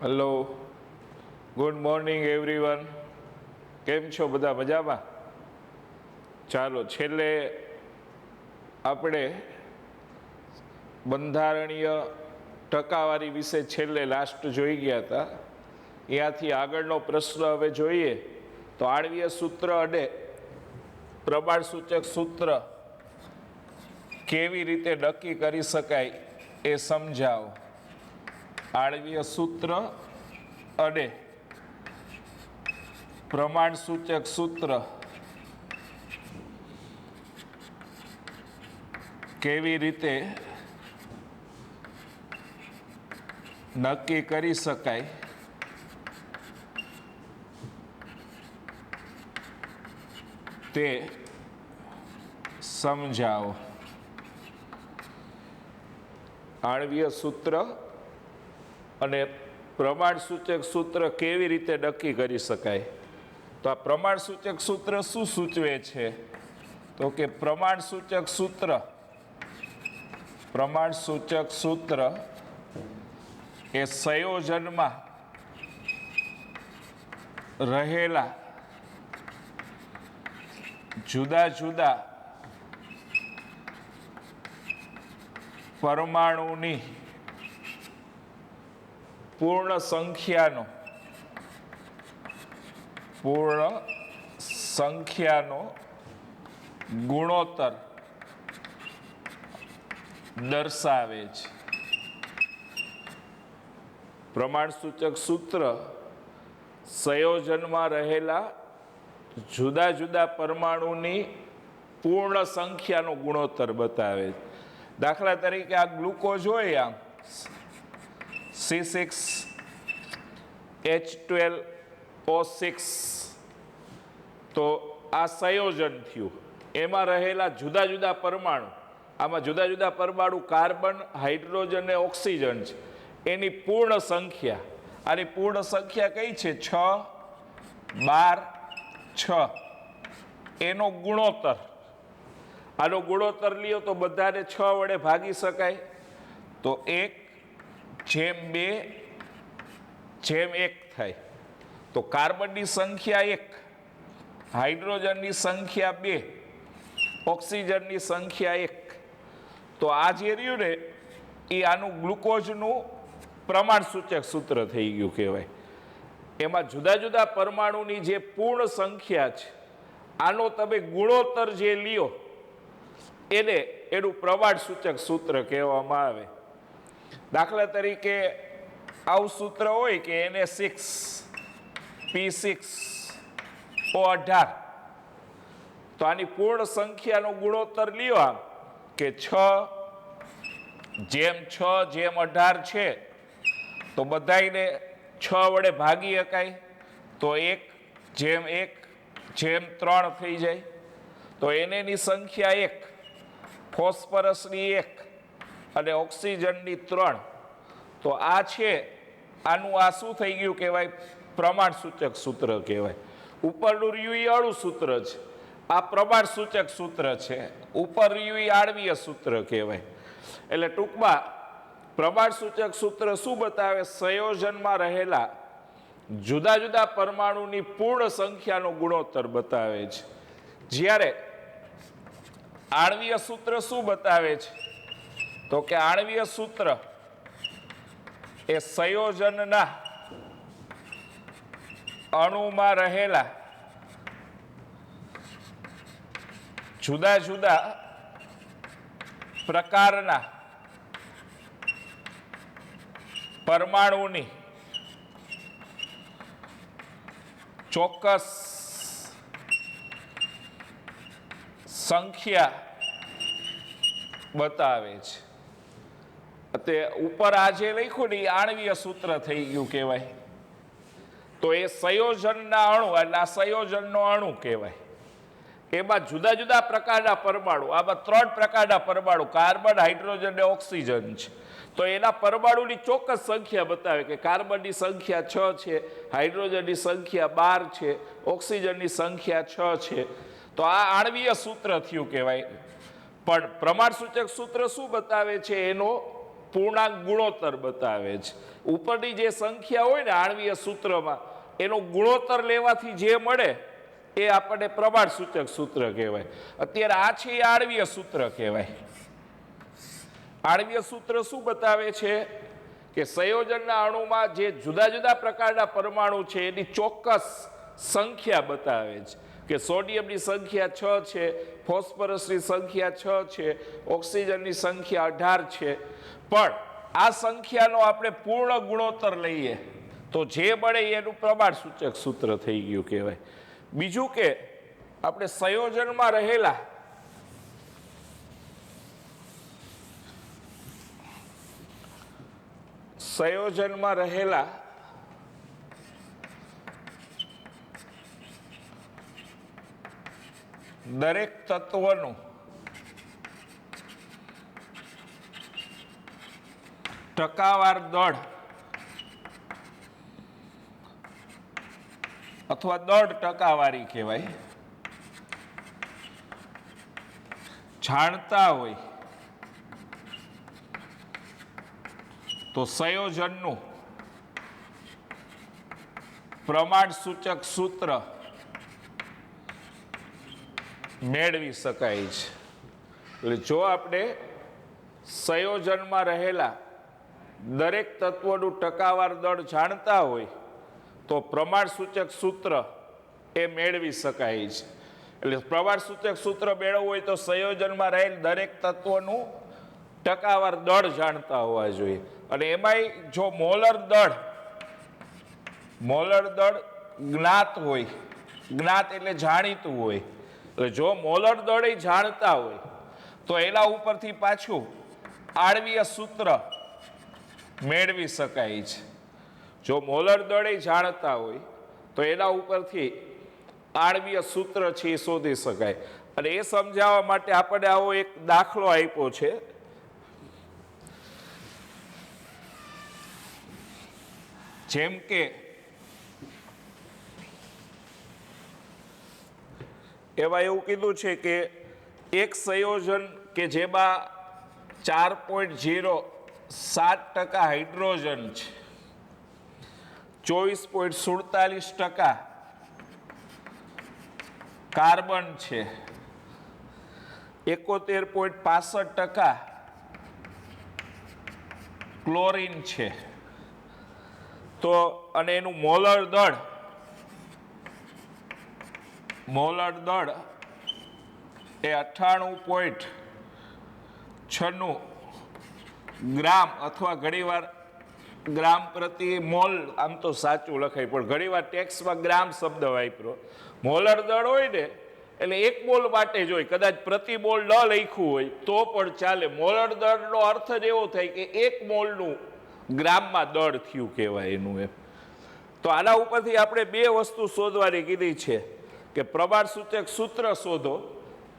Hello, good morning everyone. કેમ છો બધા? મજામાં? ચાલો, છેલ્લે આપણે બંધારણીય ટકાવારી વિશે છેલ્લે લાસ્ટ જોઈ ગયા હતા. ત્યાંથી આગળનો પ્રશ્ન હવે જોઈએ તો આણ્વીય સૂત્ર અને પ્રમાણસૂચક સૂત્ર કેવી રીતે નક્કી કરી શકાય એ સમજાવો. આણ્વીય સૂત્ર અને પ્રમાણસૂચક સૂત્ર કેવી રીતે નક્કી કરી શકાય તે સમજાવો. આણ્વીય સૂત્ર અને પ્રમાણસૂચક સૂત્ર કેવી રીતે નક્કી કરી શકાય? તો આ પ્રમાણસૂચક સૂત્ર શું સૂચવે છે? તો કે પ્રમાણસૂચક સૂત્ર એ સંયોજનમાં રહેલા જુદા જુદા પરમાણુની પૂર્ણ સંખ્યાનો ગુણોત્તર દર્શાવે છે. પ્રમાણસૂચક સૂત્ર સંયોજનમાં રહેલા જુદા જુદા પરમાણુની પૂર્ણ સંખ્યાનો ગુણોત્તર બતાવે છે. દાખલા તરીકે આ ગ્લુકોઝ હોય, આમ C6H12O6, તો આ સંયોજન થયું. એમાં રહેલા જુદા જુદા પરમાણુ, આમાં જુદા જુદા પરમાણુ કાર્બન, હાઇડ્રોજન અને ઓક્સિજન છે. એની પૂર્ણ સંખ્યા, આની પૂર્ણ સંખ્યા કઈ છે? 6, 12, 6. એનો ગુણોત્તર, આનો ગુણોત્તર લ્યો તો બધાને 6 વડે ભાગી શકાય. તો 1/2/1 થાય. તો કાર્બનની સંખ્યા 1, હાઇડ્રોજનની સંખ્યા 2, ઓક્સિજનની સંખ્યા 1. તો આ જે રહ્યું ને એ આનું ગ્લુકોઝનું પ્રમાણસૂચક સૂત્ર થઈ ગયું કહેવાય. એમાં જુદા જુદા પરમાણુની જે પૂર્ણ સંખ્યા છે, આનો તમે ગુણોત્તર જે લ્યો એનું પ્રમાણસૂચક સૂત્ર કહેવામાં આવે. દાખલા તરીકે આવું સૂત્ર હોય કે Na6P6O18, તો આની પૂર્ણ સંખ્યાનો ગુણોત્તર લ્યો આમ કે 6:6:18 છે. તો બધાને 6 વડે ભાગી શકાય. તો 1:1:3 થઈ જાય. તો એની સંખ્યા 1, ફોસ્ફરસની 1 અને ઓક્સિજનની 3. તો આ છે આનું, આ શું થઈ ગયું કહેવાય? પ્રમાણસૂચક સૂત્ર કહેવાય. ઉપરનું રહ્યું એ અણુ સૂત્ર છે, આ પ્રમાણસૂચક સૂત્ર છે. ઉપર રહ્યું એ આણ્વીય સૂત્ર કહેવાય. એટલે ટૂંકમાં પ્રમાણસૂચક સૂત્ર શું બતાવે? સંયોજનમાં રહેલા જુદા જુદા પરમાણુની પૂર્ણ સંખ્યાનો ગુણોત્તર બતાવે છે. જ્યારે આણ્વીય સૂત્ર શું બતાવે છે? તો કે આણ્વીય સૂત્ર એ સંયોજનના અણુમાં રહેલા જુદા જુદા પ્રકારના પરમાણુની ચોક્કસ સંખ્યા બતાવે છે. તે ઉપર આ જે લખ્યું ને એ આણ્વીય સૂત્ર થઈ ગયું કહેવાય. તો એ સંયોજનના અણુ, એટલે આ સંયોજનનો અણુ કહેવાય. એમાં જુદા જુદા પ્રકારના પરમાણુ, આમાં 3 પ્રકારના પરમાણુ, કાર્બન, હાઇડ્રોજન અને ઓક્સિજન છે. તો એના પરમાણુની ચોક્કસ સંખ્યા બતાવે કે કાર્બનની સંખ્યા 6 છે, હાઇડ્રોજનની સંખ્યા 12 છે, ઓક્સિજનની સંખ્યા 6 છે. તો આ આણ્વીય સૂત્ર થયું કહેવાય. પણ પ્રમાણસૂચક સૂત્ર શું બતાવે છે? એનો પૂર્ણાંક ગુણોત્તર બતાવે છે. ઉપરની જે સંખ્યા હોય ને આણ્વીય સૂત્રમાં એનો ગુણોત્તર લેવાથી જે મળે એ આપણને પ્રમાણ સૂચક સૂત્ર કહેવાય. અત્યારે આ છે એ આણ્વીય સૂત્ર કહેવાય. આણ્વીય સૂત્ર શું બતાવે છે કે સંયોજનના અણુમાં જે જુદા જુદા પ્રકારના પરમાણુ છે એની ચોક્કસ સંખ્યા બતાવે છે કે સોડિયમની સંખ્યા 6 છે, ફોસ્ફરસની સંખ્યા 6 છે, ઓક્સિજનની સંખ્યા 18 છે. પણ આ સંખ્યાનો આપણે પૂર્ણ ગુણોત્તર લઈએ તો જે મળે એનું પ્રમાણ સૂચક સૂત્ર થઈ ગયું કહેવાય. બીજું કે આપણે સંયોજનમાં રહેલા દરેક તત્વનું ટકાવાર દળ અથવા દળ ટકાવારી કહેવાય જાણતા હોય તો સંયોજનનું પ્રમાણ સૂચક સૂત્ર મેળવી શકાય છે. એટલે જો આપણે સંયોજનમાં રહેલા દરેક તત્વનું ટકાવાર દળ જાણતા હોય તો પ્રમાણ સૂચક સૂત્ર એ મેળવી શકાય છે. એટલે પ્રમાણ સૂચક સૂત્ર મેળવવું હોય તો સંયોજનમાં રહેલ દરેક તત્વનું ટકાવાર દળ જાણતા હોવા જોઈએ. અને એમાંય જો મોલર દળ જ્ઞાત હોય, જ્ઞાત એટલે જાણીતું હોય, એટલે જો મોલર દળ એ જાણતા હોય તો એના ઉપરથી પાછું આણ્વીય સૂત્ર મેળવી શકાય છે. જો મોલર દળ એ જાણતા હોય તો એના ઉપરથી આણ્વીય સૂત્ર છે એ શોધી શકાય. અને એ સમજાવવા માટે આપણે આવો એક દાખલો આપ્યો છે. જેમ કે એમાં એવું કીધું છે કે એક સંયોજન કે જેમાં 4.07% હાઇડ્રોજન છે, 24.47% કાર્બન છે, 71.65% ક્લોરીન છે, તો અને એનું મોલર દળ એ 98.96 ગ્રામ અથવા ઘણીવાર ગ્રામ પ્રતિ મોલ, આમ તો સાચું લખાય પણ ઘણીવાર ટેક્સ્ટમાં ગ્રામ શબ્દ વાપરો. મોલર દળ હોય ને એટલે એક મોલ માટે જ હોય, કદાચ પ્રતિ મોલ ન લખ્યું હોય તો પણ ચાલે. મોલર દળનો અર્થ જ એવો થાય કે એક મોલનું ગ્રામમાં દળ થયું કહેવાય એનું એમ. તો આના ઉપરથી આપણે બે વસ્તુ શોધવાની કીધી છે કે પ્રમાણ સૂચક સૂત્ર શોધો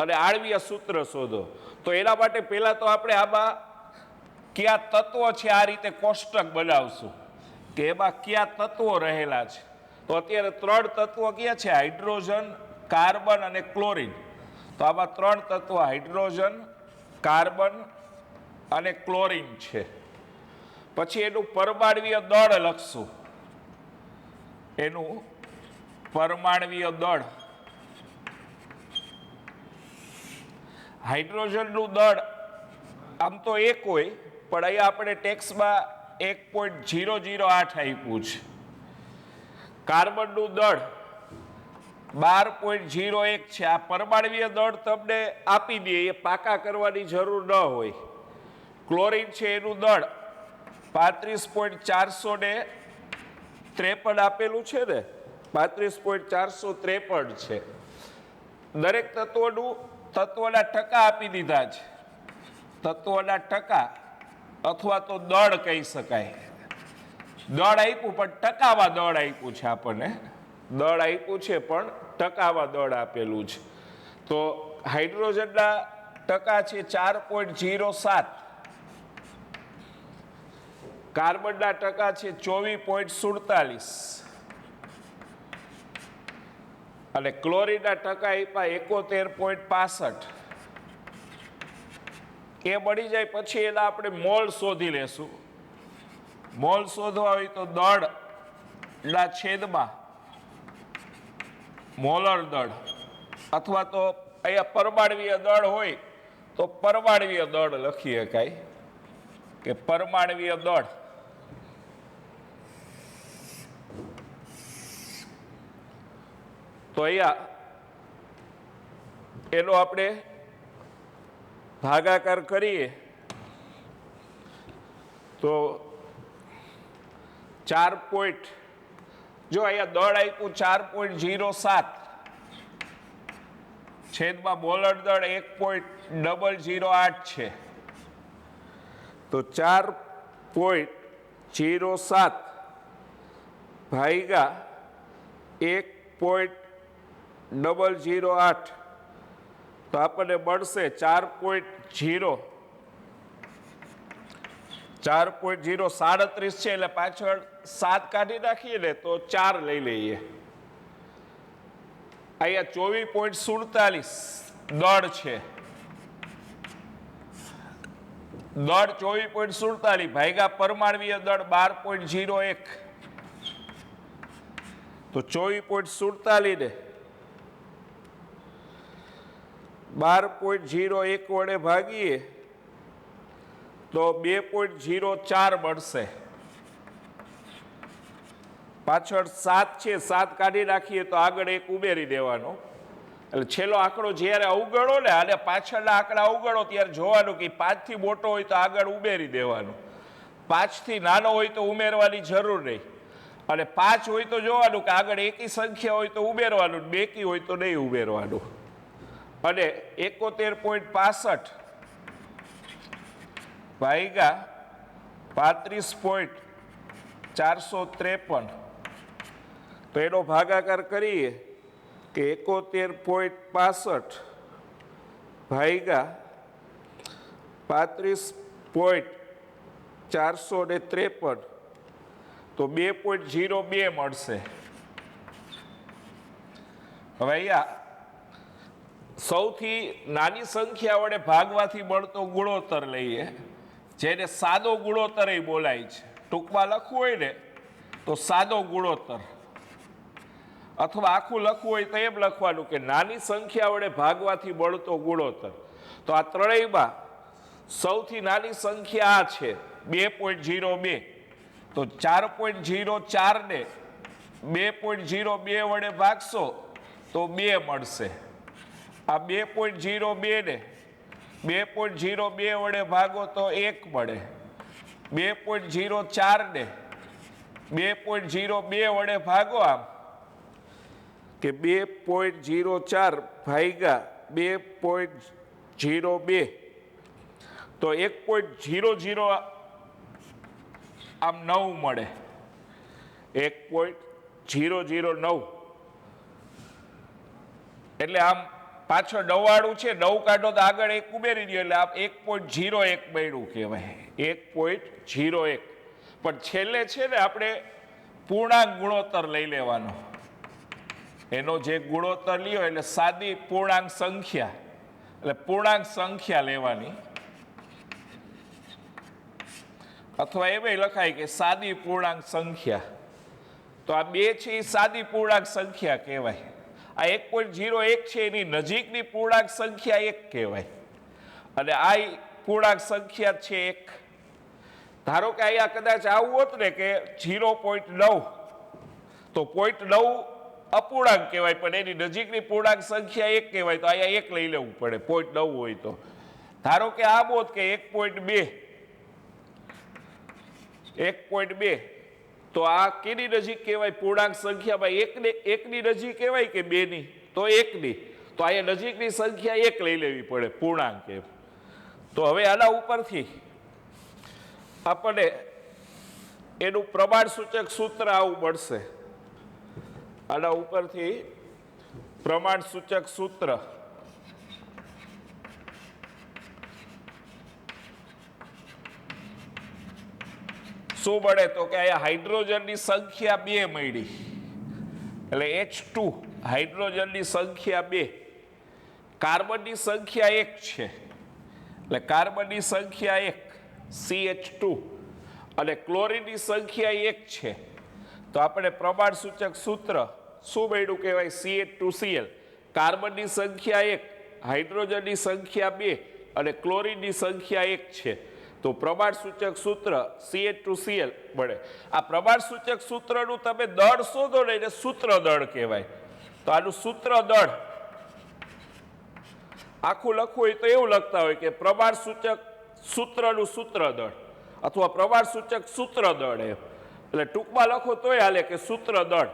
અને આણ્વીય સૂત્ર શોધો. તો એના માટે પહેલા તો આપણે આમાં કયા તત્વો છે આ રીતે કોષ્ટક બનાવશું કે એમાં કયા તત્વો રહેલા છે. તો અત્યારે 3 તત્વો કયા છે? હાઇડ્રોજન, કાર્બન અને ક્લોરીન. તો આમાં 3 તત્વો હાઇડ્રોજન, કાર્બન અને ક્લોરીન છે. પછી એનું પરમાણ્વીય દળ લખશું. એનું પરમાણ્વીય દળ, હાઇડ્રોજનનું દળ આમ તો 1 હોય પણ અહીંયા આપણે ટેક્સ્ટમાં 1.008 આપ્યું છે. કાર્બનનું દળ 12.01 છે. આ પરમાણ્વીય દળ તમને આપી દે, એ પાકા કરવાની જરૂર ન હોય. ક્લોરીન છે એનું દળ 35.453 આપેલું છે ને, 35.453 છે. દરેક તત્વના ટકા આપી દીધા છે. તત્વના ટકા અથવા તો દળ કહી શકાય. દળ આપ્યું પણ ટકામાં દળ આપ્યું છે આપણને. દળ આપ્યું છે પણ ટકામાં દળ આપેલું છે. તો હાઇડ્રોજનના ટકા છે 4.07, કાર્બનના ટકા છે 24.47 અને ક્લોરીનના ટકા આપ્યા 71.65. એ બળી જાય પછી એના આપણે મોલ શોધી લેશું. મોલ શોધવા હોય તો દળના છેદમાં મોલર દળ, અથવા તો અહીંયા પરમાણવીય દળ હોય તો પરમાણવીય દળ લખી શકાય કે પરમાણવીય દળ. તો અહીંયા એનો આપણે ભાગાકાર કરીએ તો 4. જો અહીંયા દળ આપ્યું 4.07 છેદમાં મોલર દળ 1.008 છે. તો 4.07 ભાગ્યા 1.008 તો આપણને મળશે 4.037 છે. એટલે પાછળ 7 કાઢી નાખીએ ને તો 4 લઈ લઈએ. અહીંયા 24.47 દળ છે. દળ 24.47 ભાગ્યા પરમાણવીય દળ 12.01 તો 24.47 ને 12.01 વડે ભાગીએ તો 2.04 મળશે. પાછળ 7 છે, 7 કાઢી નાખીએ તો આગળ 1 ઉમેરી દેવાનો. એટલે છેલ્લો આંકડો જ્યારે અવગણો ને અને પાછળના આંકડા અવગણો ત્યારે જોવાનું કે 5 થી મોટો હોય તો આગળ ઉમેરી દેવાનું, 5 થી નાનો હોય તો ઉમેરવાની જરૂર નહીં, અને 5 હોય તો જોવાનું કે આગળ એકી સંખ્યા હોય તો ઉમેરવાનું, બેકી હોય તો નહીં ઉમેરવાનું. અને 71.65 ભાગ્યા 35.453 તો એનો ભાગાકાર કરીએ કે 71.65 ભાગ્યા 35.453 તો 2.02 મળશે. હવે અહીંયા સૌથી નાની સંખ્યા વડે ભાગવાથી મળતો ગુણોત્તર લઈએ, જેને સાદો ગુણોત્તર બોલાય છે. ટૂંકમાં લખવું હોય ને તો સાદો ગુણોત્તર, અથવા આખું લખવું હોય તો એમ લખવાનું કે નાની સંખ્યા વડે ભાગવાથી મળતો ગુણોત્તર. તો આ ત્રણેયમાં સૌથી નાની સંખ્યા આ છે 2.02. તો 4.04 ને 2.02 વડે ભાગશો તો 2 મળશે. આ 2.02 ને 2.02 વડે ભાગો તો 1 મળે. 2.04 ને 2.02 વડે ભાગો આમ કે 2.04 ભાગ્યા 2.02 તો 1.00 આમ 9 મળે. 1.009 એટલે આમ પાછળ 9 છે, 9 કાઢો તો આગળ 1 ઉમેરી દો એટલે આમ 1.01 મળ્યું કહેવાય. 1.01. પણ છેલ્લે છે ને આપણે પૂર્ણાંક ગુણોત્તર લઈ લેવાનો. એનો જે ગુણોત્તર લ્યો એટલે સાદી પૂર્ણાંક સંખ્યા, એટલે પૂર્ણાંક સંખ્યા લેવાની, અથવા એમ લખાય કે સાદી પૂર્ણાંક સંખ્યા. તો આ 2 છે એ સાદી પૂર્ણાંક સંખ્યા કહેવાય. આ 1.01 છે એની નજીકની પૂર્ણાંક સંખ્યા 1 કહેવાય, અને આ પૂર્ણાંક સંખ્યા છે 1. ધારો કે અહીંયા કદાચ આવું હોત ને કે 0.9 તો 0.9 અપૂર્ણાંક કહેવાય, પણ એની નજીકની પૂર્ણાંક સંખ્યા 1 કહેવાય. તો અહીંયા 1 લઈ લેવું પડે 0.9 હોય તો. ધારો કે આમ હોત કે 1.2 તો આ કેની નજીક કહેવાય પૂર્ણાંક સંખ્યામાં? 1 ની નજીક કહેવાય કે 2 ની? તો 1 ની. તો અહીંયા નજીકની સંખ્યા 1 લઈ લેવી પડે પૂર્ણાંક એમ. તો હવે આના ઉપરથી આપણને એનું પ્રમાણ સૂચક સૂત્ર આવું મળશે. આના ઉપરથી પ્રમાણ સૂચક સૂત્ર શું મળે? તો કે અહીંયા હાઇડ્રોજનની સંખ્યા 2 મળી, એટલે H2 હાઇડ્રોજનની સંખ્યા 2, કાર્બનની સંખ્યા 1 છે. એટલે કાર્બનની સંખ્યા 1 CH2 અને ક્લોરીનની સંખ્યા 1 છે, તો આપણે પ્રમાણ સૂચક સૂત્ર શું મળ્યું કહેવાય? CH2Cl. કાર્બનની સંખ્યા 1, હાઇડ્રોજનની સંખ્યા 2 અને ક્લોરીનની સંખ્યા 1 છે, તો પ્રમાણ સૂચક સૂત્ર CH2Cl મળે. આ પ્રમાણ સૂચક સૂત્રનું તમે દળ શોધો ને એને સૂત્ર દળ કહેવાય. તો આનું સૂત્ર દળ આખું લખવું હોય તો એવું લખતા હોય કે પ્રમાણ સૂચક સૂત્રનું સૂત્ર દળ અથવા પ્રમાણ સૂચક સૂત્ર દળ. એમ એટલે ટૂંકમાં લખો તોય હાલે કે સૂત્ર દળ.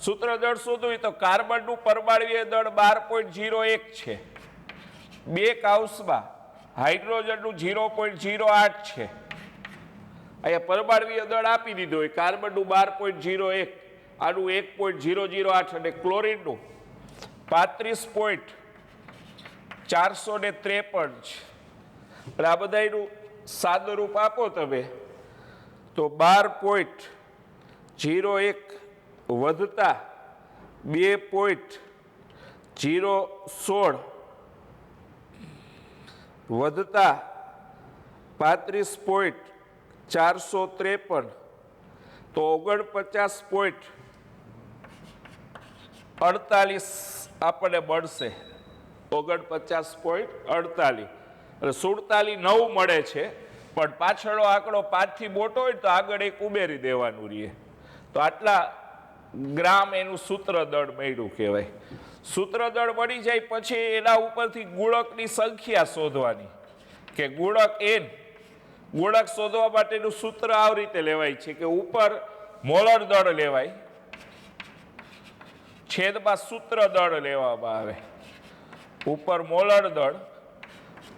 સૂત્ર દળ શોધવું હોય તો કાર્બનનું પરમાણુય દળ 12.01 છે, 2 કૌંસમાં હાઇડ્રોજનનું 0.08 છે. અહીંયા પરમાણુય દળ આપી દીધું હોય, કાર્બનનું 12.01, આનું 1.008 અને ક્લોરીનનું 35.453 છે. એટલે આ બધાનું સાદું રૂપ આપો તમે તો 12.01 વધતા 2.016 વધતા 35.453 તો 49.48 આપણને મળશે. 49.48 એટલે 47.9 મળે છે, પણ પાછળનો આંકડો 5 થી મોટો હોય તો આગળ એક ઉમેરી દેવાનું રહે. તો આટલા ગ્રામ એનું સૂત્ર દળ મળ્યું કહેવાય. સૂત્ર દળ મળી જાય પછી એના ઉપરથી ગુણકની સંખ્યા શોધવાની કે ગુણક n. ગુણક શોધવા માટેનું સૂત્ર આવી રીતે લેવાય છે કે ઉપર મોલર દળ લેવાય, છેદમાં સૂત્ર દળ લેવામાં આવે. ઉપર મોલર દળ,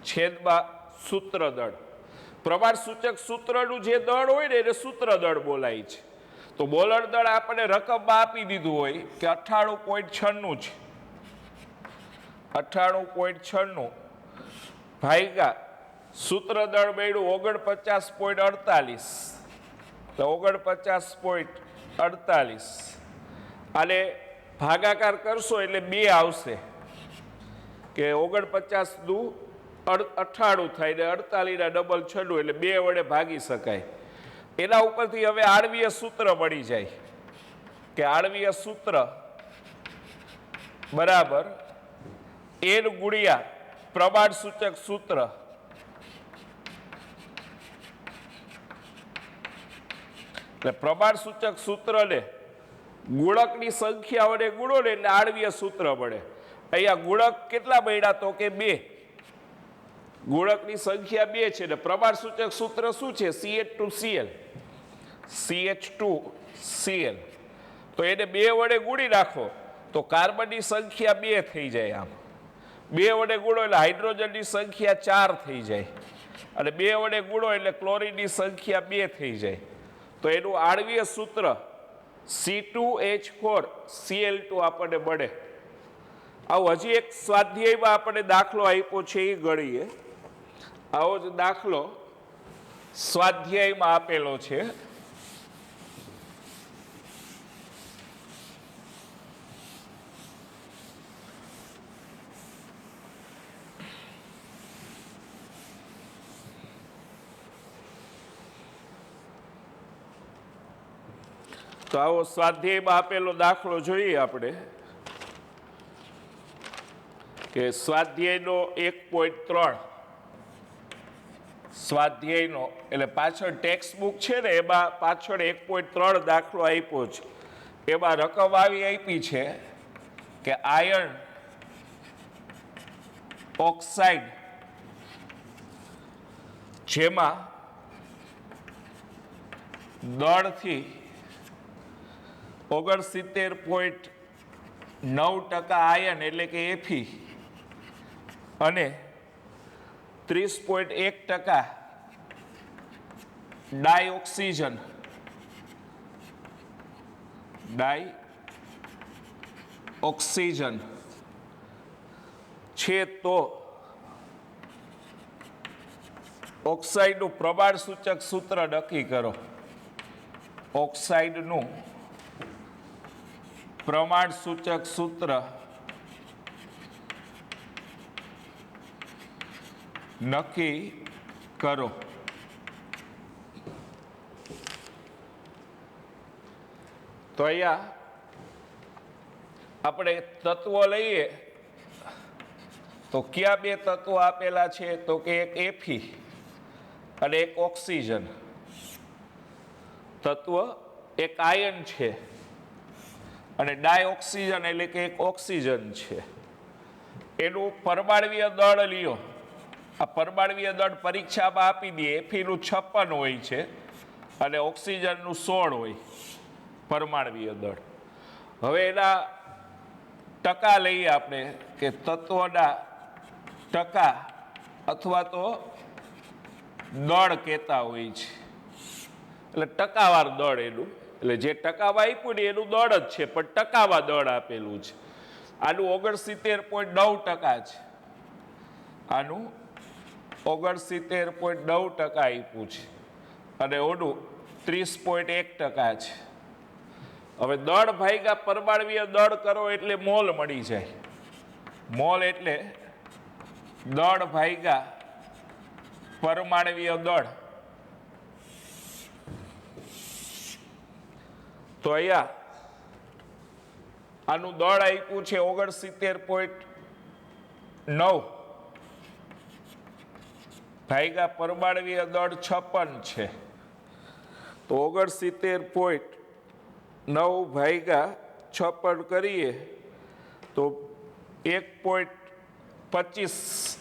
છેદમાં સૂત્ર દળ. પ્રમાણ સૂચક સૂત્રનું જે દળ હોય ને એને સૂત્ર દળ બોલાય છે. તો મોલર દળ આપણને રકમમાં આપી દીધું હોય કે 98.96 છે, 98.96 ભાગ્યા સૂત્ર દળ મળ્યું 49.48, તો 49.48 અને ભાગાકાર કરશો એટલે 2 આવશે કે 49 દુ 98 થાય ને 48 ના ડબલ 96 એટલે 2 વડે ભાગી શકાય. એના ઉપરથી હવે આણ્વીય સૂત્ર મળી જાય કે આણ્વીય સૂત્ર બરાબર n ગુણ્યા પ્રમાણ સૂચક સૂત્ર. એટલે પ્રમાણ સૂચક સૂત્રને ગુણકની સંખ્યા વડે ગુણો ને એટલે આણ્વીય સૂત્ર મળે. અહીંયા ગુણક કેટલા મળ્યા તો કે 2. ગુણકની સંખ્યા 2 છે ને પ્રમાણ સૂચક સૂત્ર શું છે? CH2Cl. CH2Cl. તો એને 2 વડે ગુણી નાખો તો કાર્બનની સંખ્યા 2 થઈ જાય. આમ 2 વડે ગુણો એટલે હાઇડ્રોજનની સંખ્યા 4 થઈ જાય અને 2 વડે ગુણો એટલે ક્લોરીનની સંખ્યા 2 થઈ જાય. તો એનું આણ્વીય સૂત્ર C2H4Cl2 આપણને મળે. આવું હજી એક સ્વાધ્યાયમાં આપણને દાખલો આપ્યો છે, એ ગણીએ. આવો જ દાખલો સ્વાધ્યાયમાં આપેલો છે. તો આવો સ્વાધ્યાયમાં આપેલો દાખલો જોઈએ આપણે કે સ્વાધ્યાયનો 1.3 સ્વાધ્યાયનો એટલે પાછળ ટેક્સ્ટ બુક છે ને એમાં પાછળ 1.3 દાખલો આપ્યો છે. એમાં રકમ આવી આપી છે કે આયર્ન ઓક્સાઇડ જેમાં દળથી 69.9% આયર્ન એટલે કે Fe અને 30.1% ડાયઓક્સિજન છે. તો ઓક્સાઇડનું પ્રમાણ સૂચક સૂત્ર નક્કી કરો. ઓક્સાઇડનું પ્રમાણ સૂચક સૂત્ર નક્કી કરો. તો અહીંયા આપણે તત્વો લઈએ તો કયા બે તત્વો આપેલા છે? તો કે એક એફી અને એક ઓક્સિજન તત્વ, એક આયન છે અને ડાયઓક્સિજન એટલે કે એક ઓક્સિજન છે. એનું પરમાણવીય દળ લ્યો. આ પરમાણવીય દળ પરીક્ષામાં આપી દઈએ. એફીનું 56 હોય છે અને ઓક્સિજનનું 16 હોય પરમાણવીય દળ. હવે એના ટકા લઈએ આપણે કે તત્વના ટકા અથવા તો દળ કહેતા હોય છે, એટલે ટકાવાર દળ એનું, એટલે જે ટકામાં આપ્યું ને એનું દળ જ છે પણ ટકામાં દળ આપેલું છે. આનું 69.9% છે. આનું 69.9% આપ્યું છે અને ઓનું 30.1% છે. હવે દળ ભાગ્યા પરમાણવીય દળ કરો એટલે મોલ મળી જાય. મોલ એટલે દળ ભાગ્યા પરમાણવીય દળ. તો અહીંયા આનું દળ આપ્યું છે 69.9 ભાગ્યા પરમાણવીય દળ 56 છે. તો 69.9 ભાગ્યા 56 કરીએ તો 1.25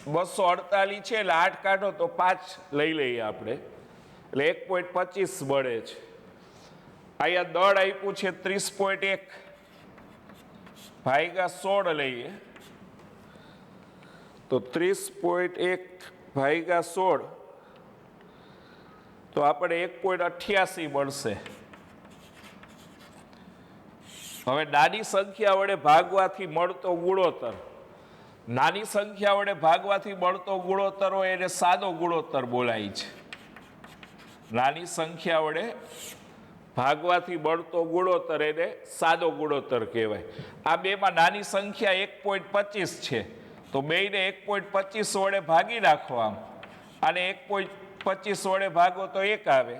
248 છે એટલે 8 કાઢો તો 5 લઈ લઈએ આપણે, એટલે 1.25 મળે છે. અહીંયા દળ આપ્યું છે 30.1 ભાગ્યા 16 લઈએ તો 30.1 ભાગ્યા 16 તો આપણે 1.88 મળશે. હવે નાની સંખ્યા વડે ભાગવાથી મળતો ગુણોત્તર, નાની સંખ્યા વડે ભાગવાથી મળતો ગુણોત્તર હોય એને સાદો ગુણોત્તર બોલાય છે. નાની સંખ્યા વડે ભાગવાથી મળતો ગુણોત્તર એને સાદો ગુણોત્તર કહેવાય. આ બેમાં નાની સંખ્યા 1.25 છે તો બેને 1.25 વડે ભાગી નાખો. આને 1.25 વડે ભાગો તો 1 આવે.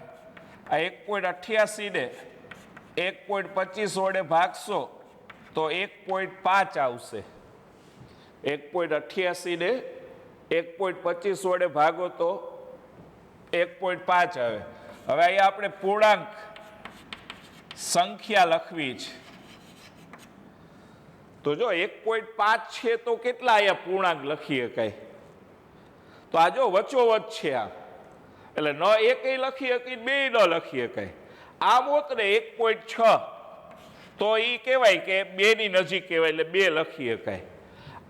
આ 1.88 ને 1.25 વડે ભાગશો તો 1.5 આવશે. 1.88 ને 1.25 વડે ભાગો તો 1.5 આવે. હવે અહીંયા આપણે પૂર્ણાંક સંખ્યા લખવી છે. તો જો 1.5 છે તો કેટલા અહીંયા પૂર્ણાંક લખી શકાય? તો આ જો વચોવચ છે આ, એટલે ન એકેય લખી શકી બે ન લખી શકાય. આમ હોત ને 1.6 તો એ કહેવાય કે 2 ની નજીક કહેવાય એટલે 2 લખી શકાય.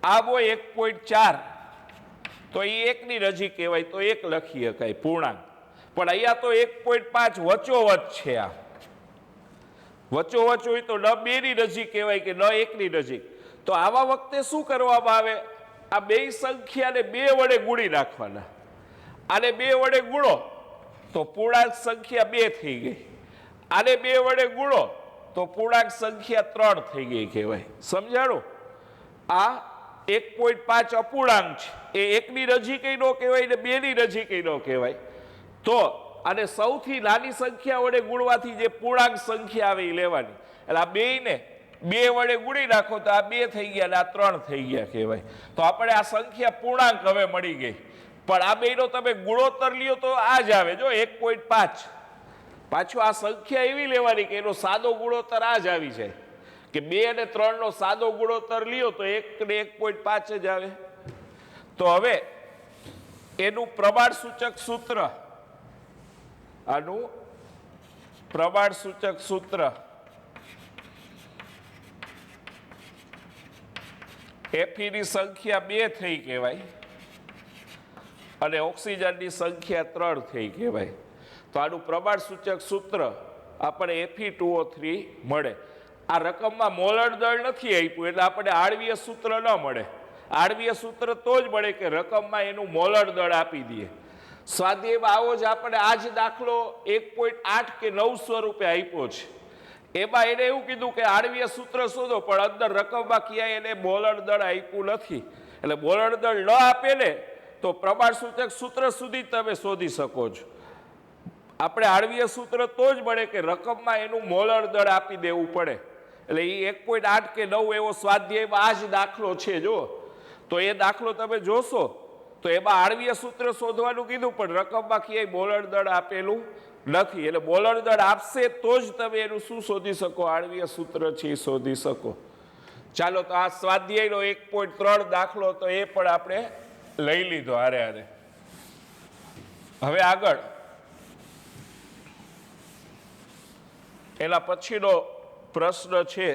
આમ હોય 1.4 તો એ 1 ની નજીક કહેવાય તો 1 લખી શકાય પૂર્ણાંક. પણ અહીંયા તો 1.5 વચોવચ છે. આ વચોવચ હોય તો ન 2 ની નજીક કહેવાય કે ન 1 ની નજીક. તો આવા વખતે શું કરવામાં આવે? આ બે સંખ્યાને 2 વડે ગુણી નાખવાના. આને 2 વડે ગુણો તો પૂર્ણાંક સંખ્યા 2 થઈ ગઈ. આને 2 વડે ગુણો તો પૂર્ણાંક સંખ્યા 3 થઈ ગઈ કહેવાય. સમજાણું? આ 1.5 અપૂર્ણાંક છે, એ 1 ની નજીક ન કહેવાય ને 2 ની નજીક ન કહેવાય. તો અને સૌથી નાની સંખ્યા વડે ગુણવાથી જે પૂર્ણાંક સંખ્યા આવે એ લેવાની. એટલે આ બેયને 2 વડે ગુણી નાખો તો આ 2 થઈ ગયા અને આ 3 થઈ ગયા કહેવાય. તો આપણે આ સંખ્યા પૂર્ણાંક હવે મળી ગઈ. પણ આ બેયનો તમે ગુણોત્તર લ્યો તો આ જ આવે જો 1.5. પાછું આ સંખ્યા એવી લેવાની કે એનો સાદો ગુણોત્તર આ જ આવી જાય કે 2 અને 3 નો સાદો ગુણોત્તર લ્યો તો 1 ને 1.5 જ આવે. તો હવે એનું પ્રમાણ સૂચક સૂત્ર, આનું પ્રમાણ સૂચક સૂત્ર એફી ની સંખ્યા 2 થઈ કહેવાય અને ઓક્સિજનની સંખ્યા 3 થઈ કહેવાય. તો આનું પ્રમાણ સૂચક સૂત્ર આપણે Fe2O3 મળે. આ રકમમાં મોલર દળ નથી આપ્યું એટલે આપણે આણ્વીય સૂત્ર ન મળે. આણ્વીય સૂત્ર તો જ મળે કે રકમમાં એનું મોલર દળ આપી દઈએ. સ્વાધ્યાયમાં આવો જ આપણે આ જ દાખલો 1.8 કે 9 સ્વરૂપે આપ્યો છે. એમાં એને એવું કીધું કે આણ્વીય સૂત્ર શોધો, પણ અંદર રકમમાં ક્યાંય એને મોલર દળ આપ્યું નથી. એટલે મોલર દળ ન આપે ને તો પ્રમાણસૂચક સૂત્ર સુધી તમે શોધી શકો છો. આપણે આણ્વીય સૂત્ર તો જ મળે કે રકમમાં એનું મોલર દળ આપી દેવું પડે. એટલે એ 1.8 કે 9 એવો સ્વાધ્યાયમાં આ જ દાખલો છે. જો તો એ દાખલો તમે જોશો તો એમાં આણ્વીય સૂત્ર શોધવાનું કીધું, પણ રકમમાં ક્યાંય મોલર દળ આપેલું નથી. એટલે મોલર દળ આપશે તો જ તમે એનું શું શોધી શકો, આણ્વીય સૂત્ર છે એ શોધી શકો. ચાલો, તો આ સ્વાધ્યાયનો 1.3 દાખલો તો એ પણ આપણે લઈ લીધો હારે. હવે આગળ એના પછીનો પ્રશ્ન છે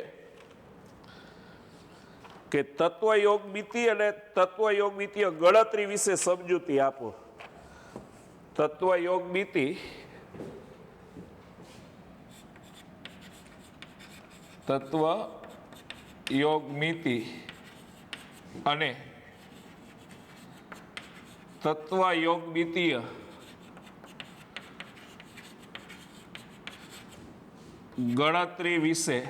કે તત્વયોગમિતિ અને તત્વયોગમિતિય ગણતરી વિશે સમજૂતી આપો. તત્વયોગમિતિ અને તત્વયોગમિતિય ગણતરી વિશે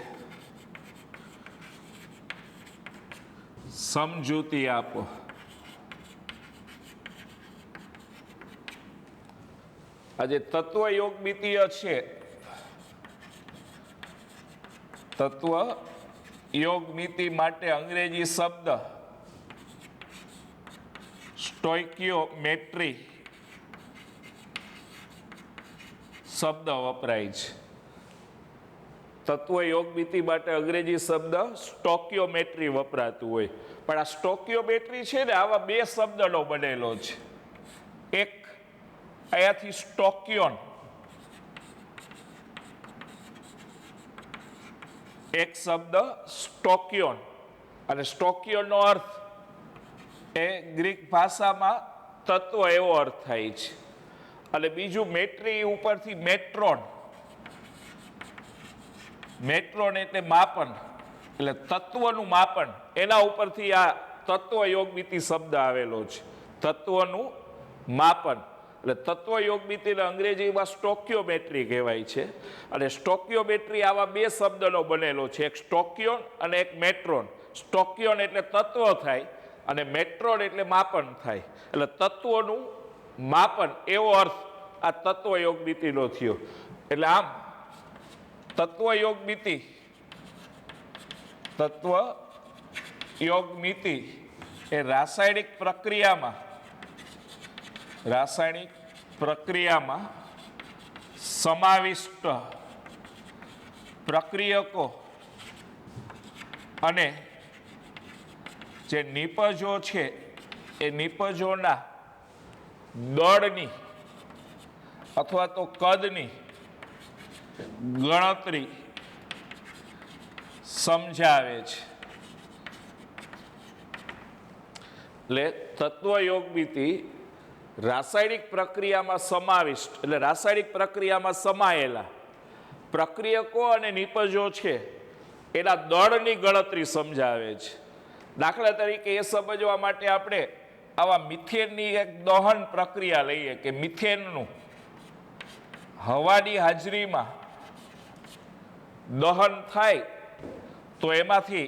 સમજૂતી આપો. આજે તત્વયોગમિતિય છે, તત્વયોગમિતિ માટે અંગ્રેજી શબ્દ સ્ટોઇકિયોમેટ્રી શબ્દ વપરાય છે. તત્વયોગમિતિ માટે અંગ્રેજી શબ્દ સ્ટોકિયોમેટ્રી વપરાતું હોય, પણ આ સ્ટોકિયોમેટ્રી છે ને આવા બે શબ્દનો બનેલો છે. એક અહીંયાથી સ્ટોકિયોન, એક શબ્દ સ્ટોકિયોન, અને સ્ટોકિયોનનો અર્થ એ ગ્રીક ભાષામાં તત્વ એવો અર્થ થાય છે. અને બીજું મેટ્રી ઉપરથી મેટ્રોન, મેટ્રોન એટલે માપન, એટલે તત્વનું માપન, એના ઉપરથી આ તત્વયોગમિતિ શબ્દ આવેલો છે. તત્વનું માપન એટલે તત્વયોગમિતિને અંગ્રેજીમાં સ્ટોકિયોમેટ્રી કહેવાય છે. અને સ્ટોકિયોમેટ્રી આવા બે શબ્દનો બનેલો છે, એક સ્ટોકિયોન અને એક મેટ્રોન. સ્ટોકિયોન એટલે તત્વ થાય અને મેટ્રોન એટલે માપન થાય. એટલે તત્વનું માપન એવો અર્થ આ તત્વયોગમિતિનો થયો. એટલે આમ તત્વયોગમિતિ એ રાસાયણિક પ્રક્રિયામાં સમાવિષ્ટ પ્રક્રિયકો અને જે નિપજો છે એ નિપજોના દળની અથવા તો કદની ગણતરી સમજાવે છે. એટલે તત્વયોગમિતિ રાસાયણિક પ્રક્રિયામાં સમાવિષ્ટ એટલે રાસાયણિક પ્રક્રિયામાં સમાયેલા પ્રક્રિયકો અને નિપજો છે એના દળની ગણતરી સમજાવે છે. દાખલા તરીકે એ સમજવા માટે આપણે આવા મિથેનની એક દહન પ્રક્રિયા લઈએ કે મિથેનનું હવાની હાજરીમાં દહન થાય તો એમાંથી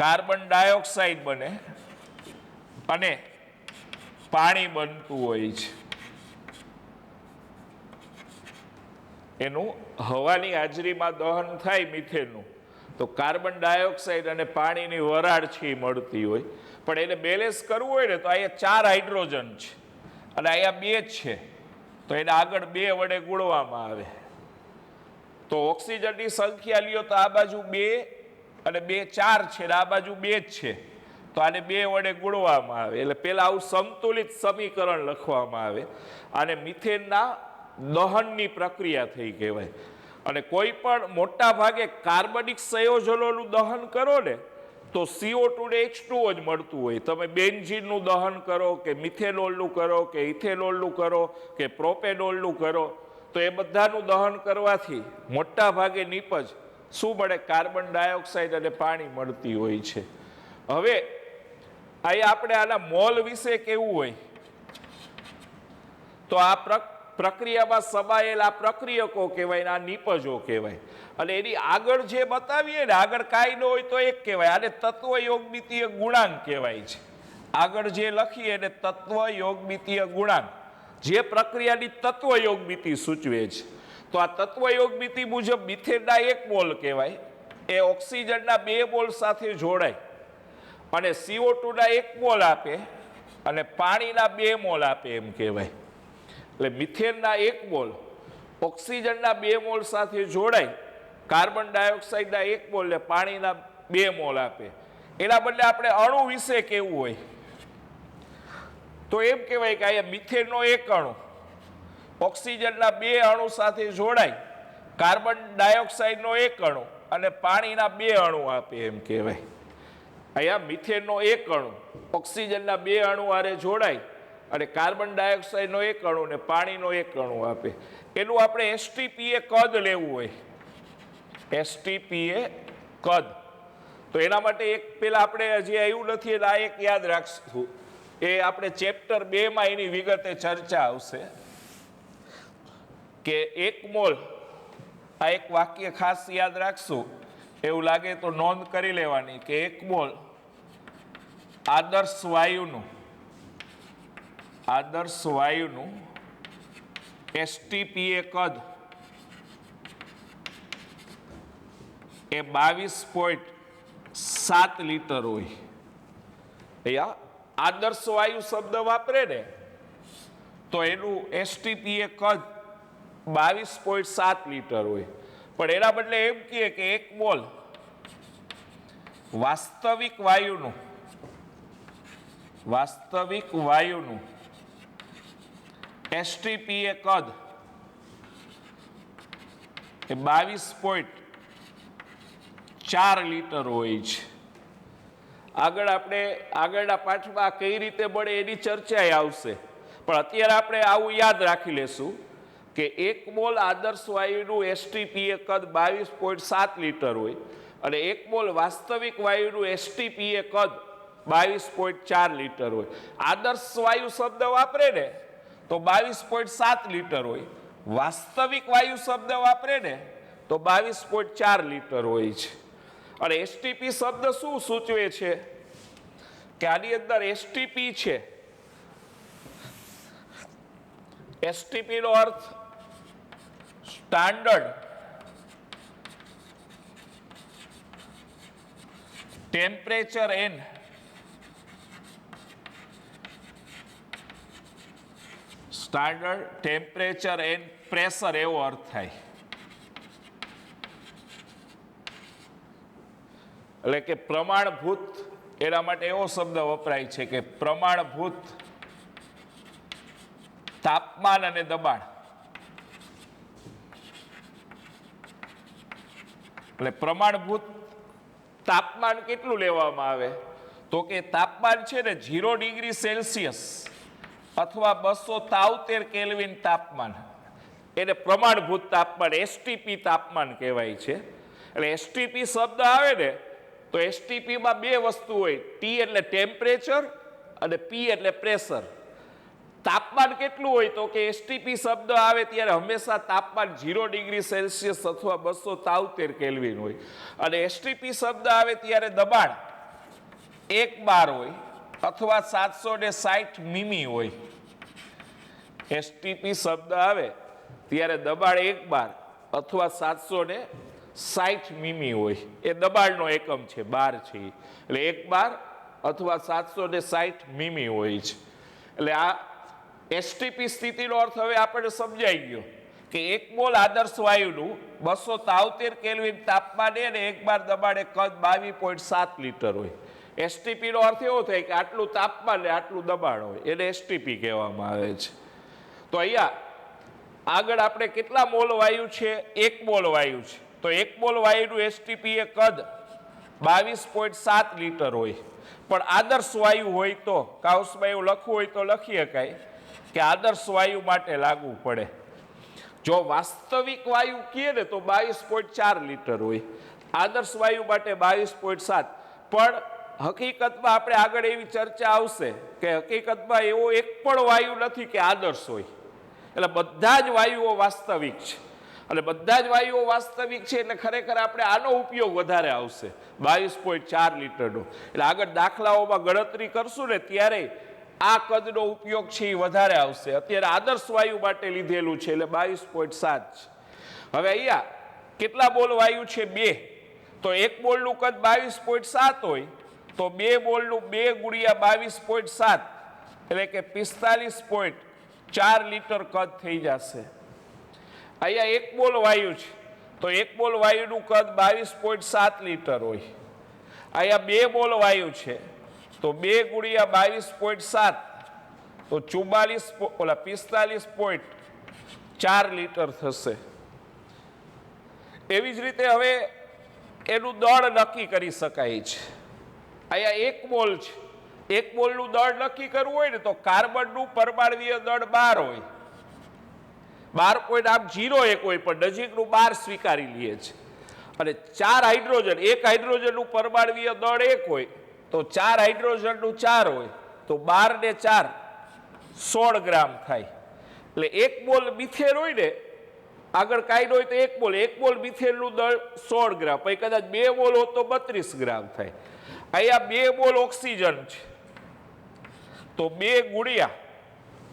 કાર્બન ડાયોક્સાઇડ બને અને પાણી બનતું હોય છે. એનું હવાની હાજરીમાં દહન થાય મિથેનનું તો કાર્બન ડાયોક્સાઇડ અને પાણીની વરાળ છે એ મળતી હોય. પણ એને બેલેન્સ કરવું હોય ને તો અહીંયા 4 હાઇડ્રોજન છે અને અહીંયા 2 છે, તો એને આગળ 2 વડે ગુણવામાં આવે. તો ઓક્સિજનની સંખ્યા લ્યો તો આ બાજુ 2 અને 2 4 છે, આ બાજુ 2 જ છે, તો આને 2 વડે ગુણવામાં આવે. એટલે પેલા આવું સંતુલિત સમીકરણ લખવામાં આવે. અને મિથેનના દહનની પ્રક્રિયા થઈ કહેવાય. અને કોઈ પણ મોટા ભાગે કાર્બનિક સંયોજનોનું દહન કરો ને તો CO2 ને H2O જ મળતું હોય. તમે બેન્ઝીનનું દહન કરો કે મિથેનોલનું કરો કે ઇથેનોલનું કરો કે પ્રોપેનોલનું કરો તો એ બધાનું દહન કરવાથી મોટા ભાગે નિપજ શું મળે? કાર્બન ડાયોક્સાઇડ અને પાણી મળતી હોય છે. હવે અહીંયા આપણે આના મોલ વિશે કેવું હોય તો આ પ્રક્રિયામાં સમાયેલા પ્રક્રિયકો કહેવાય ને આ નિપજો કહેવાય. અને એની આગળ જે બતાવીએ ને આગળ કાંઈ ન હોય તો એક કહેવાય. આને તત્વયોગમિતિય ગુણાંક કહેવાય છે. આગળ જે લખીએ એને તત્વ યોગમિતીય ગુણાંક, જે પ્રક્રિયાની તત્વ યોગમિતિ સૂચવે છે. તો આ તત્વ યોગમિતિ મુજબ મિથેનના 1 મોલ કહેવાય, એ ઓક્સિજનના 2 મોલ સાથે જોડાય અને CO2 ના 1 મોલ આપે અને પાણીના 2 મોલ આપે એમ કહેવાય. એટલે મિથેનના 1 મોલ ઓક્સિજનના 2 મોલ સાથે જોડાય, કાર્બન ડાયોક્સાઇડના 1 મોલ ને પાણીના 2 મોલ આપે. એના બદલે આપણે અણુ વિશે કેવું હોય તો એમ કહેવાય કે અહીંયા મિથેનનો 1 અણુ ઓક્સિજનના 2 અણુ સાથે જોડાય, કાર્બન ડાયોક્સાઇડનો 1 અણુ અને પાણીના 2 અણુ આપે એમ કહેવાય. અહીંયા મિથેનનો 1 અણુ ઓક્સિજનના 2 અણુ હારે જોડાય અને કાર્બન ડાયોક્સાઇડનો 1 અણુ ને પાણીનો 1 અણુ આપે. એનું આપણે એસટીપીએ કદ લેવું હોય, એસટીપીએ કદ. તો એના માટે એક પેલા આપણે હજી આવ્યું નથી એટલે આ એક યાદ રાખશું, એ આપણે ચેપ્ટર 2 માં એની વિગતે ચર્ચા આવશે કે 1 મોલ, આ એક વાક્ય ખાસ યાદ રાખશું, એવું લાગે તો નોંધ કરી લેવાની કે 1 મોલ આદર્શ વાયુનું એસટીપીએ કદ એ 22.7 લીટર હોય. અહીંયા આદર્શ વાયુ શબ્દ વાપરે ને તો એનું એસટીપીએ કદ 22.7 લીટર હોય. પણ એના બદલે એમ કહે કે 1 મોલ વાસ્તવિક વાયુનું એસટીપીએ કદ એ 22.4 લીટર હોય છે. આગળના પાઠમાં કઈ રીતે મળે એની ચર્ચા આવશે, પણ અત્યારે આપણે આવું યાદ રાખી લેશું કે 1 મોલ આદર્શ વાયુનું એસટીપીએ કદ 22.7 લીટર હોય અને 1 મોલ વાસ્તવિક વાયુનું એસટીપીએ કદ 22.4 લીટર હોય. આદર્શ વાયુ શબ્દ વાપરે ને તો 22.7 લીટર હોય, વાસ્તવિક વાયુ શબ્દ વાપરે ને તો 22.4 લીટર હોય છે. અને એસટીપી શબ્દ શું સૂચવે છે કે આની અંદર એસટીપી છે, એસટીપી નો અર્થ સ્ટાન્ડર્ડ ટેમ્પરેચર એન્ડ પ્રેશર એવો અર્થ થાય. એટલે કે પ્રમાણભૂત, એના માટે એવો શબ્દ વપરાય છે કે પ્રમાણભૂત તાપમાન અને દબાણ. એટલે પ્રમાણભૂત તાપમાન કેટલું લેવામાં આવે તો કે તાપમાન છે ને 0 ડિગ્રી સેલ્સિયસ અથવા 273 કેલ્વિન તાપમાન, એને પ્રમાણભૂત તાપમાન એસટીપી તાપમાન કહેવાય છે. એટલે એસટીપી શબ્દ આવે ને તો એસટીપીમાં 2 વસ્તુ હોય, ટી એટલે ટેમ્પરેચર અને પી એટલે પ્રેશર. તાપમાન કેટલું હોય તો કે એસટીપી શબ્દ આવે ત્યારે હંમેશા તાપમાન 0 ડિગ્રી સેલ્સિયસ અથવા 273 કેલ્વિન હોય, અને એસટીપી શબ્દ આવે ત્યારે દબાણ 1 બાર હોય અથવા 760 મીમી હોય. એસટીપી શબ્દ આવે ત્યારે દબાણ 1 બાર અથવા 760 મીમી હોય, એ દબાણનો એકમ છે, બાર છે, એટલે 1 બાર અથવા 760 મીમી હોય છે. એટલે આ એસટીપી સ્થિતિનો અર્થ હવે આપણને સમજાઈ ગયો કે 1 મોલ આદર્શ વાયુનું 273 કેલ્વિન તાપમાને અને 1 બાર દબાણે કદ 22.7 લીટર હોય. એસટીપી નો અર્થ એવો થાય કે આટલું તાપમાન ને આટલું દબાણ હોય, એને એસટીપી કહેવામાં આવે છે. તો અહીંયા આગળ આપણે કેટલા મોલ વાયુ છે? 1 મોલ વાયુ છે. તો 1 મોલ વાયુનું એસટીપી કદ 22.7 લીટર હોય. પણ આદર્શ વાયુ હોય તો કાઉસમાં એવું લખવું હોય તો લખી શકાય કે આદર્શ વાયુ માટે લાગુ પડે. જો વાસ્તવિક વાયુ કહે ને તો 22.4 લીટર હોય, આદર્શ વાયુ માટે 22.7. પણ હકીકતમાં આપણે આગળ એવી ચર્ચા આવશે કે હકીકતમાં એવો એક પણ વાયુ નથી કે આદર્શ હોય, એટલે બધા જ વાયુઓ વાસ્તવિક છે. અને બધા જ વાયુઓ વાસ્તવિક છે એટલે ખરેખર આપણે આનો ઉપયોગ વધારે આવશે 22.4 લીટરનો. એટલે આગળ દાખલાઓમાં ગણતરી કરશું ને ત્યારે આ કદનો ઉપયોગ છે એ વધારે આવશે. અત્યારે આદર્શ વાયુ માટે લીધેલું છે એટલે 22.7. હવે અહીંયા કેટલા બોલ વાયુ છે? 2. તો એક બોલનું કદ 22.7 હોય તો 2 બોલનું 2 ગુણ્યા 22.7 એટલે કે 45.4 લીટર કદ થઈ જશે. અહીંયા એક બોલ વાયુ છે તો એક બોલ વાયુનું કદ 22.7 લીટર હોય. અહીંયા 2 બોલ વાયુ છે તો 2 ગુણ્યા 22.7 તો 45.4 લીટર થશે. એવી જ રીતે હવે એનું દળ નક્કી કરી શકાય છે. અહીંયા એક મોલ છે, એક મોલનું દળ નક્કી કરવું હોય ને તો કાર્બનનું પરમાણુય દળ 12 હોય. 12.01 હોય પણ નજીકનું 12 સ્વીકારી લઈએ છે. અને 4 હાઇડ્રોજન, એક હાઇડ્રોજનનું પરમાણુય દળ 1 હોય તો 4 હાઇડ્રોજનનું 4 હોય તો 12 ને 4 16 ગ્રામ થાય. એટલે એક મોલ મિથેન હોય ને આગળ કાંઈ હોય તો એક મોલ મિથેનનું દળ 16 ગ્રામ, પછી કદાચ 2 મોલ હોત તો 32 ગ્રામ થાય. અહીંયા 2 મોલ ઓક્સિજન છે તો 2 ગુણ્યા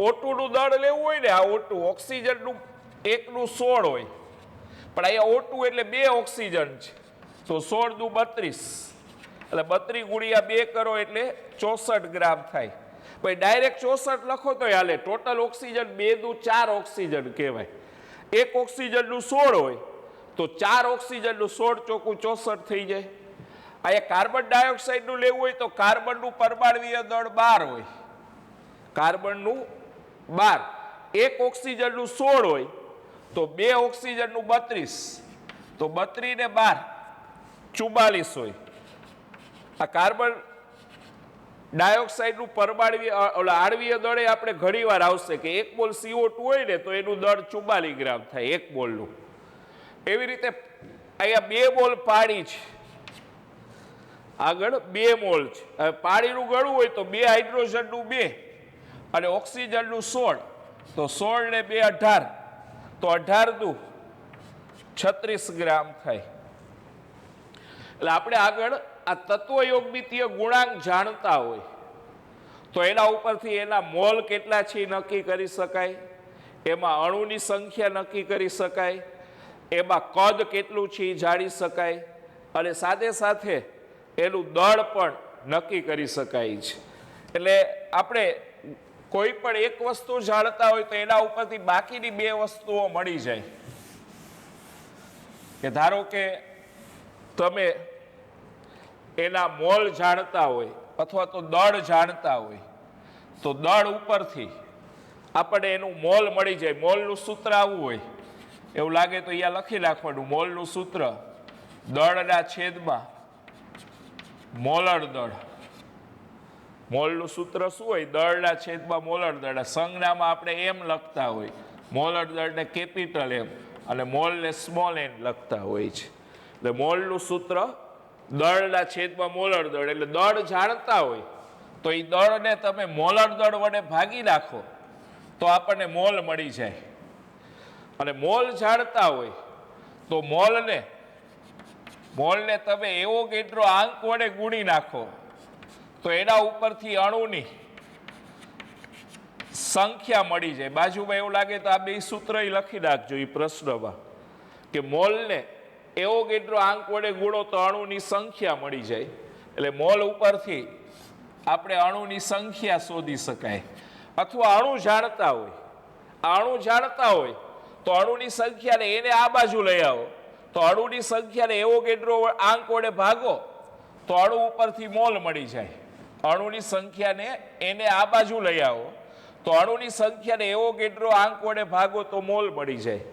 O2નું દળ લેવું હોય ને, આ O2 ઓક્સિજનનું એકનું 16 હોય પણ અહીંયા O2 એટલે 2 ઓક્સિજન છે તો 16 દુ 32 એટલે 32 ગુણ્યા 2 કરો એટલે 64 ગ્રામ થાય. પછી ડાયરેક્ટ 64 લખો તો હાલે. ટોટલ ઓક્સિજન 2 દુ 4 ઓક્સિજન કહેવાય. એક ઓક્સિજનનું 16 હોય તો 4 ઓક્સિજનનું 16 ચોખ્ખું 64 થઈ જાય. અહીંયા કાર્બન ડાયોક્સાઇડનું લેવું હોય તો કાર્બનનું પરમાણુય દળ 12 હોય. કાર્બનનું 12, એક ઓક્સિજનનું 16 હોય તો 2 ઓક્સિજનનું 32 તો 32 ને 12 44 હોય. આ કાર્બન ડાયોક્સાઇડનું પરમાણુય આણ્વીય દળ આપણે ઘણીવાર આવશે કે 1 મોલ CO2 હોય ને તો એનું દળ 44 ગ્રામ થાય 1 મોલનું. એવી રીતે અહીંયા 2 મોલ પાણી છે, આગળ 2 મોલ છે. હવે પાણીનું ગળવું હોય તો 2 હાઇડ્રોજનનું 2 અને ઓક્સિજનનું 16 તો 16 ને 2 18 તો 18 દુ 36 ગ્રામ થાય. એટલે આપણે આગળ આ તત્વયોગમિતીય ગુણાંક જાણતા હોય તો એના ઉપરથી એના મોલ કેટલા છે એ નક્કી કરી શકાય, એમાં અણુની સંખ્યા નક્કી કરી શકાય, એમાં કદ કેટલું છે એ જાણી શકાય અને સાથે સાથે એનું દળ પણ નક્કી કરી શકાય છે. એટલે આપણે કોઈ પણ એક વસ્તુ જાણતા હોય તો એના ઉપરથી બાકીની 2 વસ્તુઓ મળી જાય. કે ધારો કે તમે એના મોલ જાણતા હોય અથવા તો દળ જાણતા હોય તો દળ ઉપરથી આપણને એનું મોલ મળી જાય. મોલનું સૂત્ર આવું હોય, એવું લાગે તો અહીંયા લખી નાખવાનું. મોલનું સૂત્ર દળના છેદમાં મોલર દળ. મોલનું સૂત્ર શું હોય? દળના છેદમાં મોલર દળ. સંજ્ઞામાં આપણે એમ લખતા હોય, મોલર દળને કેપિટલ એમ અને મોલને સ્મોલ એન લખતા હોય છે. એટલે મોલનું સૂત્ર દળના છેદમાં મોલર દળ. એટલે દળ જાણતા હોય તો એ દળને તમે મોલર દળ વડે ભાગી નાખો તો આપણને મોલ મળી જાય. અને મોલ જાણતા હોય તો મોલને તમે એવોગેડ્રો આંક વડે ગુણી નાખો તો એના ઉપરથી અણુની સંખ્યા મળી જાય. બાજુમાં એવું લાગે તો આ 2 સૂત્ર લખી નાખજો એ પ્રશ્નમાં કે મોલને એવોગેડ્રો આંક વડે ગુણો તો અણુની સંખ્યા મળી જાય. એટલે મોલ ઉપરથી આપણે અણુની સંખ્યા શોધી શકાય. અથવા અણુ જાણતા હોય તો અણુની સંખ્યાને એને આ બાજુ લઈ આવો તો અણુની સંખ્યાને એવોગેડ્રો આંક વડે ભાગો તો અણુ ઉપરથી મોલ મળી જાય. અણુની સંખ્યાને એને આ બાજુ લઈ આવો તો અણુની સંખ્યાને એવોગેડ્રો આંક વડે ભાગો તો મોલ મળી જાય.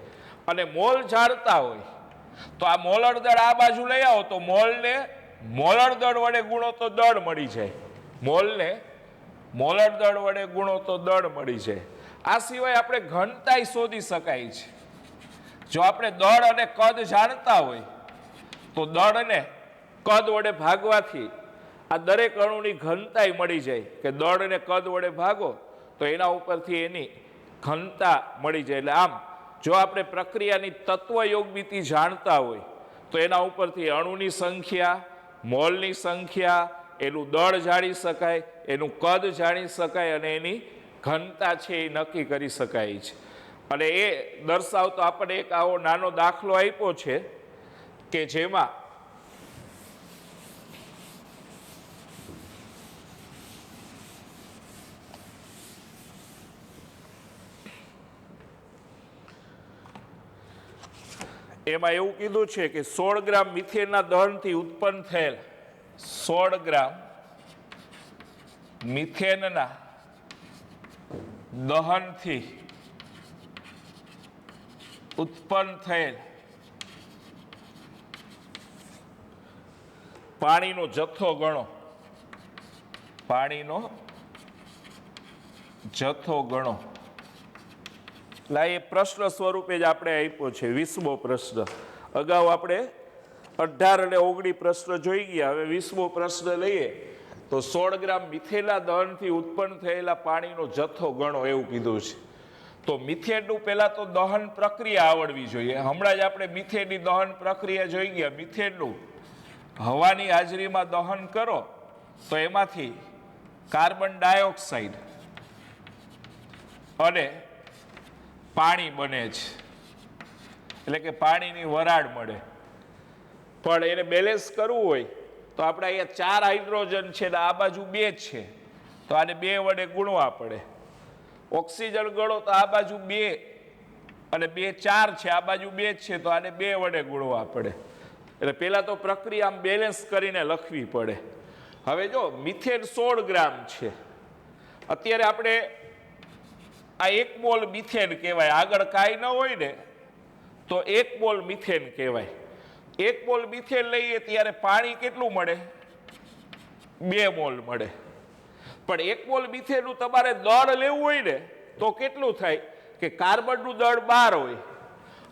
અને મોલ જાણતા હોય તો આ મોલર દળ આ બાજુ લઈ આવો તો મોલને મોલર દળ વડે ગુણો તો દળ મળી જાય. મોલને મોલર દળ વડે ગુણો તો દળ મળી જાય. આ સિવાય આપણે ઘનતાઈ શોધી શકાય છે. જો આપણે દળ અને કદ જાણતા હોય તો દળ અને કદ વડે ભાગવાથી આ દરેક અણુની ઘનતાઈ મળી જાય કે દળ અને કદ વડે ભાગો તો એના ઉપરથી એની ઘનતા મળી જાય. એટલે આમ જો આપણે પ્રક્રિયાની તત્વયોગમિતિ જાણતા હોય તો એના ઉપરથી અણુની સંખ્યા, મોલની સંખ્યા, એનું દળ જાણી શકાય, એનું કદ જાણી શકાય અને એની ઘનતા છે એ નક્કી કરી શકાય છે. અને એ દર્શાવતો આપણને એક આવો નાનો દાખલો આપ્યો છે કે જેમાં એમાં એવું કીધું છે કે 16 ગ્રામ મિથેનના દહનથી ઉત્પન્ન થયેલ 16 ગ્રામ મિથેનના દહનથી ઉત્પન્ન થયેલ પાણીનો જથ્થો ગણો. પાણીનો જથ્થો ગણો. એ પ્રશ્ન સ્વરૂપે જ આપણે આપ્યો છે, 20મો પ્રશ્ન. અગાઉ આપણે 18 અને 19 પ્રશ્ન જોઈ ગયા. હવે 20મો પ્રશ્ન લઈએ તો 16 ગ્રામ મિથેનના દહનથી ઉત્પન્ન થયેલા પાણીનો જથ્થો ગણો એવું કીધું છે. તો મિથેનનું પહેલા તો દહન પ્રક્રિયા આવડવી જોઈએ. હમણાં જ આપણે મિથેનની દહન પ્રક્રિયા જોઈ ગયા. મિથેનનું હવાની હાજરીમાં દહન કરો તો એમાંથી કાર્બન ડાયોક્સાઇડ અને પાણી બને છે, એટલે કે પાણીની વરાળ મળે. પણ એને બેલેન્સ કરવું હોય તો આપણે અહીંયા 4 હાઇડ્રોજન છે ને આ બાજુ 2 છે, તો આને 2 વડે ગુણવા પડે. ઓક્સિજન ગણો તો આ બાજુ 2 અને 2 4 છે, આ બાજુ 2 છે, તો આને 2 વડે ગુણવા પડે. એટલે પહેલાં તો પ્રક્રિયા આમ બેલેન્સ કરીને લખવી પડે. હવે જો મિથેન 16 ગ્રામ છે, અત્યારે આપણે આ 1 મોલ મિથેન કહેવાય. આગળ કાંઈ ન હોય ને તો 1 મોલ મિથેન કહેવાય. 1 મોલ મિથેન લઈએ ત્યારે પાણી કેટલું મળે? 2 મોલ મળે. પણ 1 મોલ મિથેનનું તમારે દળ લેવું હોય ને તો કેટલું થાય કે કાર્બનનું દળ 12 હોય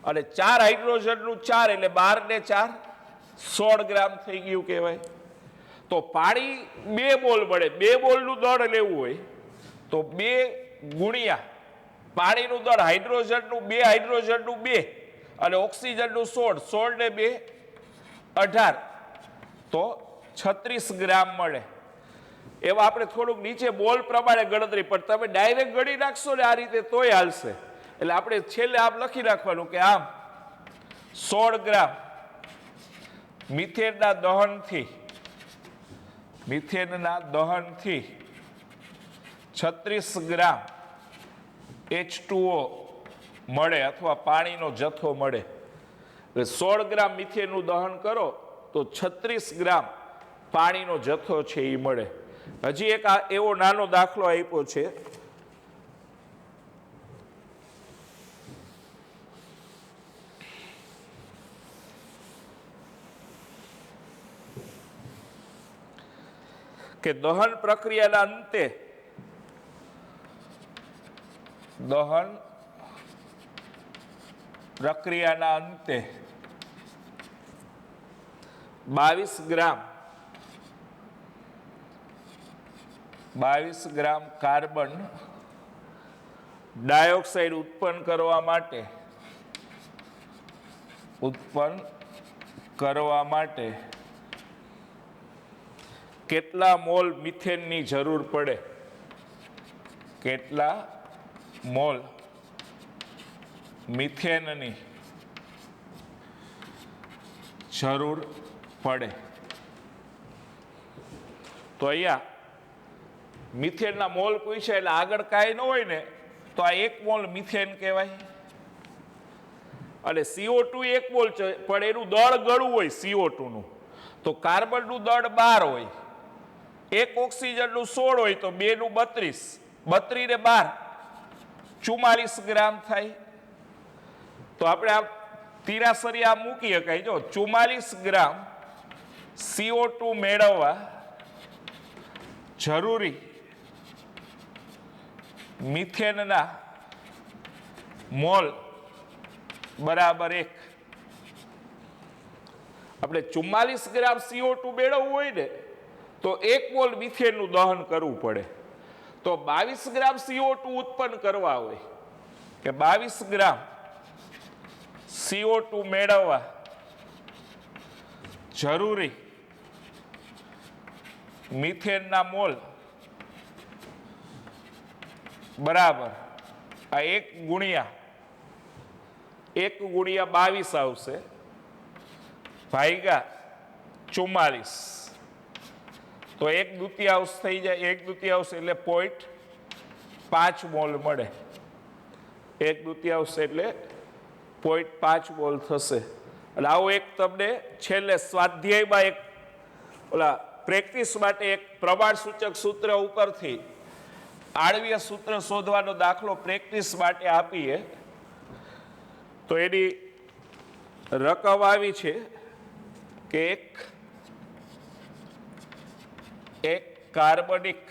અને 4 હાઇડ્રોજનનું 4, એટલે 12 ને 4 16 ગ્રામ થઈ ગયું કહેવાય. તો પાણી 2 મોલ મળે. 2 મોલનું દળ લેવું હોય તો 2 ગુણ્યા પાણીનું દળ, હાઇડ્રોજનનું 2, હાઇડ્રોજનનું 2 અને ઓક્સિજનનું 16, 16 ને 2 18, તો 36 ગ્રામ મળે. એવા આપણે થોડુંક નીચે મોલ પ્રમાણે ગણતરી, પણ તમે ડાયરેક્ટ ગણી નાખશો ને આ રીતે તોય હાલશે. એટલે આપણે છેલ્લે આમ લખી નાખવાનું કે આમ 16 ગ્રામ મિથેનના દહનથી 36 ગ્રામ H2O મળે અથવા પાણીનો જથ્થો મળે. એટલે 16 ગ્રામ મિથેનનું દહન કરો તો 36 ગ્રામ પાણીનો જથ્થો છે એ મળે. હજી એક એવો નાનો દાખલો આપ્યો છે કે દહન પ્રક્રિયાના અંતે 22 ગ્રામ કાર્બન ડાયોક્સાઇડ ઉત્પન્ન કરવા માટે કેટલા મોલ મિથેનની જરૂર પડે? કેટલા મોલ મિથેનની જરૂર પડે? તો અહીંયા મિથેનના મોલ પૂછ્યા એટલે આગળ કાંઈ ન હોય ને તો આ 1 મોલ મિથેન કહેવાય. અને CO2 1 મોલ છે, પણ એનું દળ ગળું હોય CO2 નું, તો કાર્બનનું દળ 12 હોય, 1 ઓક્સિજનનું 16 હોય, તો 2 નું 32, 32 ને 12 44 ગ્રામ થાય. તો આપણે આ તિરાસરી આ મૂકી શકાય. જો 44 ગ્રામ CO2 મેળવવા જરૂરી મિથેનના મોલ બરાબર 1. આપણે 44 ગ્રામ CO2 મેળવવું હોય ને તો 1 મોલ મિથેનનું દહન કરવું પડે. તો 22 ગ્રામ CO2 ઉત્પન્ન કરવા હોય કે 22 ગ્રામ CO2 મેળવવા જરૂરી મિથેનના મોલ બરાબર આ 1 ગુણ્યા 22 આવશે ભાગ્યા 44 તો 1/2 થઈ જાય 1/2 એટલે 0.5 મોલ મળે 1/2 એટલે 0.5 મોલ થશે એટલે આવું એક તમને છેલ્લે સ્વાધ્યાયમાં એક ઓલા પ્રેક્ટિસ માટે એક પ્રમાણસૂચક સૂત્ર ઉપરથી આણ્વીય સૂત્ર શોધવાનો દાખલો પ્રેક્ટિસ માટે આપીએ તો એની રકમ આવી છે કે એક કાર્બનિક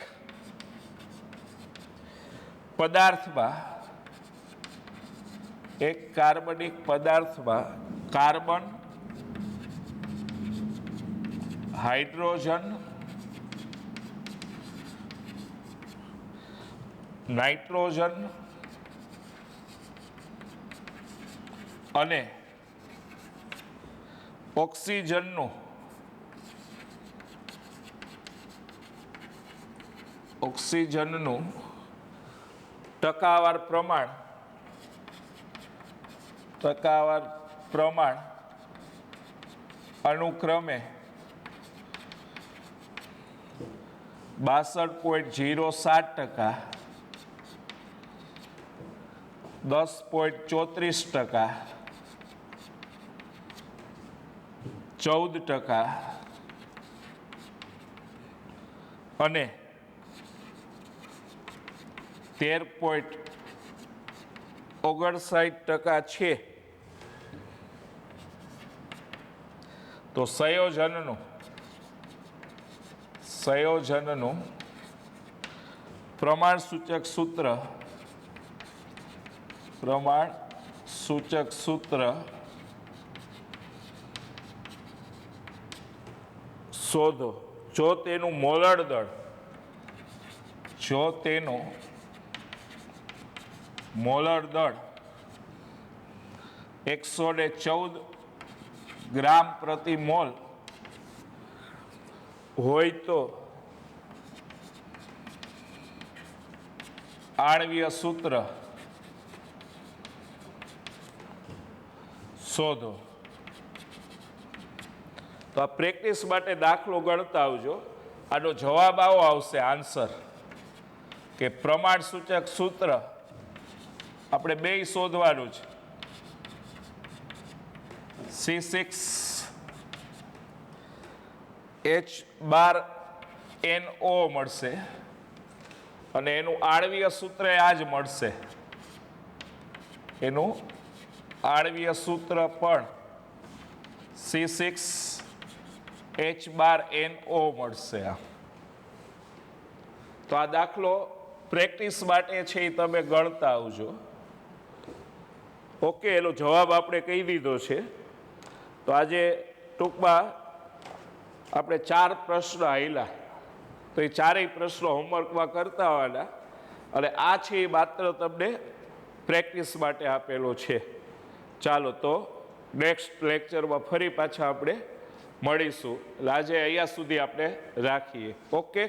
પદાર્થમાં કાર્બન હાઇડ્રોજન નાઇટ્રોજન અને ઓક્સિજનનું ટકાવાર પ્રમાણ અનુક્રમે 62.07%, 10.34%, 14% અને 13.59% છે તો સંયોજનનું પ્રમાણસૂચક સૂત્ર શોધો જો તેનું મોલર દળ 114 ગ્રામ પ્રતિ મોલ હોય તો આણ્વીય સૂત્ર શોધો તો આ પ્રેક્ટિસ માટે દાખલો ગણતા આવજો આનો જવાબ આવો આવશે આન્સર કે પ્રમાણસૂચક સૂત્ર આપણે બે શોધવાનું છે C6H12NO મળશે અને એનું આણ્વીય સૂત્ર આ જ મળશે એનું આણ્વીય સૂત્ર પણ C6H12NO મળશે તો આ દાખલો પ્રેક્ટિસ માટે છે એ તમે ગણતા આવજો ઓકે એનો જવાબ આપણે કહી દીધો છે તો આજે ટૂંકમાં આપણે 4 પ્રશ્ન આવેલા તો એ 4 પ્રશ્નો હોમવર્કમાં કરતા હોવાના અને આ છે એ માત્ર તમને પ્રેક્ટિસ માટે આપેલો છે ચાલો તો નેક્સ્ટ લેક્ચરમાં ફરી પાછા આપણે મળીશું એટલે આજે અહીંયા સુધી આપણે રાખીએ ઓકે